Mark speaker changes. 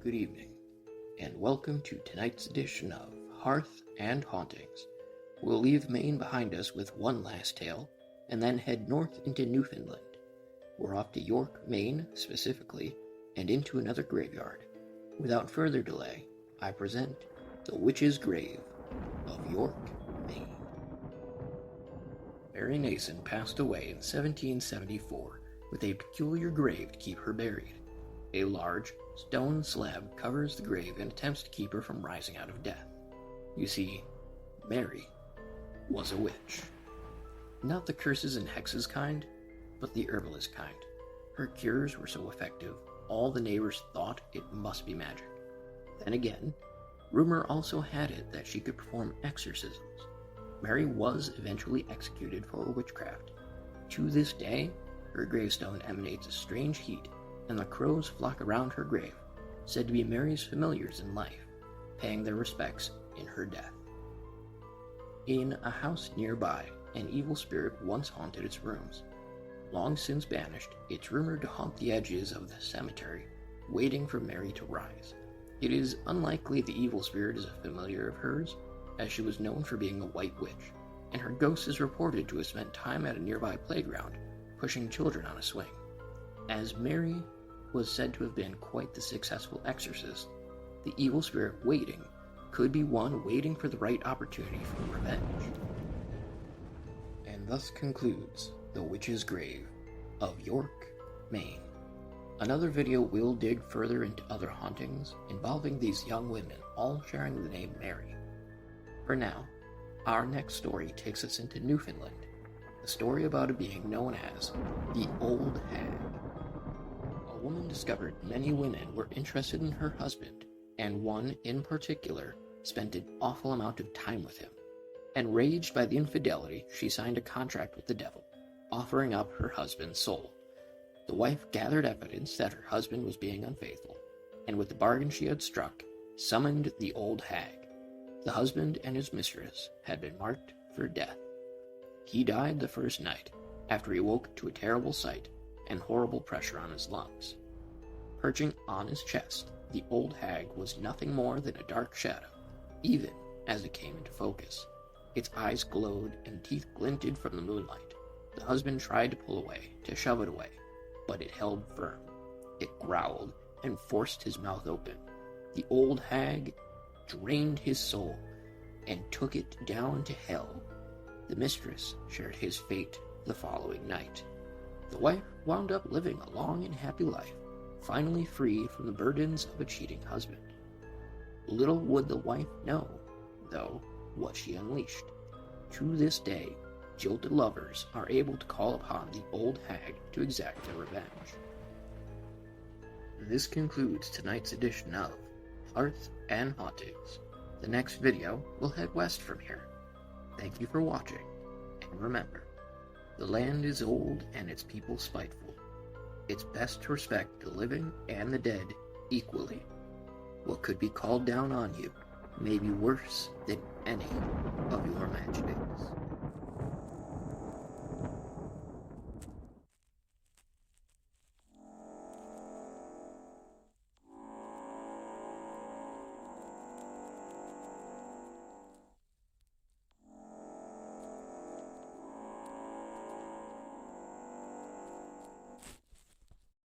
Speaker 1: Good evening, and welcome to tonight's edition of Hearth and Hauntings. We'll leave Maine behind us with one last tale, and then head north into Newfoundland. We're off to York, Maine, specifically, and into another graveyard. Without further delay, I present The Witch's Grave of York, Maine. Mary Nasson passed away in 1774 with a peculiar grave to keep her buried. A large stone slab covers the grave and attempts to keep her from rising out of death. You see, Mary was a witch. Not the curses and hexes kind, but the herbalist kind. Her cures were so effective, all the neighbors thought it must be magic. Then again, rumor also had it that she could perform exorcisms. Mary was eventually executed for witchcraft. To this day, her gravestone emanates a strange heat, and the crows flock around her grave, said to be Mary's familiars in life, paying their respects in her death. In a house nearby, an evil spirit once haunted its rooms. Long since banished, it's rumored to haunt the edges of the cemetery, waiting for Mary to rise. It is unlikely the evil spirit is a familiar of hers, as she was known for being a white witch, and her ghost is reported to have spent time at a nearby playground, pushing children on a swing. As Mary was said to have been quite the successful exorcist, the evil spirit waiting could be one waiting for the right opportunity for revenge. And thus concludes The Witch's Grave of York, Maine. Another video will dig further into other hauntings involving these young women, all sharing the name Mary. For now, our next story takes us into Newfoundland, a story about a being known as the Old Hag. A woman discovered many women were interested in her husband, and one in particular spent an awful amount of time with him. Enraged by the infidelity, she signed a contract with the devil, offering up her husband's soul. The wife gathered evidence that her husband was being unfaithful, and with the bargain she had struck, summoned the Old Hag. The husband and his mistress had been marked for death. He died the first night, after he woke to a terrible sight and horrible pressure on his lungs. Perching on his chest, the Old Hag was nothing more than a dark shadow, even as it came into focus. Its eyes glowed and teeth glinted from the moonlight. The husband tried to pull away, to shove it away, but it held firm. It growled and forced his mouth open. The Old Hag drained his soul and took it down to hell. The mistress shared his fate the following night. The wife wound up living a long and happy life, finally free from the burdens of a cheating husband. Little would the wife know, though, what she unleashed. To this day, jilted lovers are able to call upon the Old Hag to exact their revenge. This concludes tonight's edition of Hearth and Hauntings. The next video will head west from here. Thank you for watching, and remember, the land is old and its people spiteful. It's best to respect the living and the dead equally. What could be called down on you may be worse than any of your imaginings.